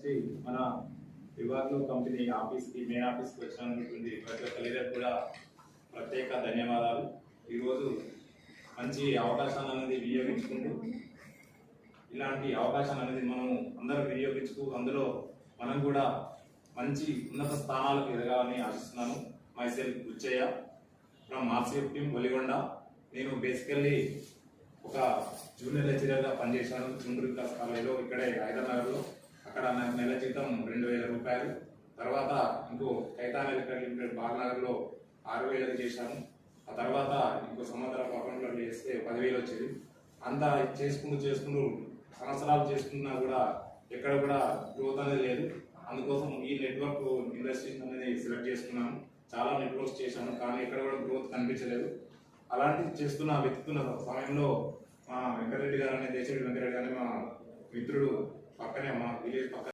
మన విభాగంలో కంపెనీ ఆఫీస్కి మెయిన్ ఆఫీస్కి వచ్చినటువంటి ప్రతి ఒక్క లీడర్ కూడా ప్రత్యేక ధన్యవాదాలు. ఈరోజు మంచి అవకాశాలు అనేది వినియోగించుకుంటూ ఇలాంటి అవకాశాలు అనేది మనం అందరూ వినియోగించుకు అందులో మనం కూడా మంచి ఉన్నత స్థానాలకు ఎదగాలని ఆశిస్తున్నాను. మై సెల్ఫ్ బుచ్చయ్య ఫ్రమ్ మార్సిఎఫ్ టీమ్ ఒలిగొండ. నేను బేసికల్లీ ఒక జూనియర్ లెక్చరర్గా పనిచేశాను గుంటూరు వికాస్ కాలేజీలో, ఇక్కడే హైదరాబాద్లో. అక్కడ నాకు నెల జీతం 2000 రూపాయలు. తర్వాత ఇంకో కైతాన్ ఎలక్ట్రికల్ లిమిటెడ్ బాలనగర్లో 6000 చేశాను. ఆ తర్వాత ఇంకో సంవత్సరం అకౌంట్లో చేస్తే 10,000 వచ్చేది. అంతా చేసుకుంటూ సంవత్సరాలు చేసుకున్నా కూడా ఎక్కడ కూడా గ్రోత్ అనేది లేదు. అందుకోసం ఈ నెట్వర్క్ ఇండస్ట్రీస్ అనేది సెలెక్ట్ చేసుకున్నాను. చాలా నెట్వర్క్స్ చేశాను, కానీ ఎక్కడ కూడా గ్రోత్ కనిపించలేదు. అలాంటివి వెతుకుతున్న సమయంలో మా వెంకటరెడ్డి గారు అనే దేశరెడ్డి వెంకటరెడ్డి గారు మా మిత్రుడు పక్కనే మా విలేజ్ పక్కన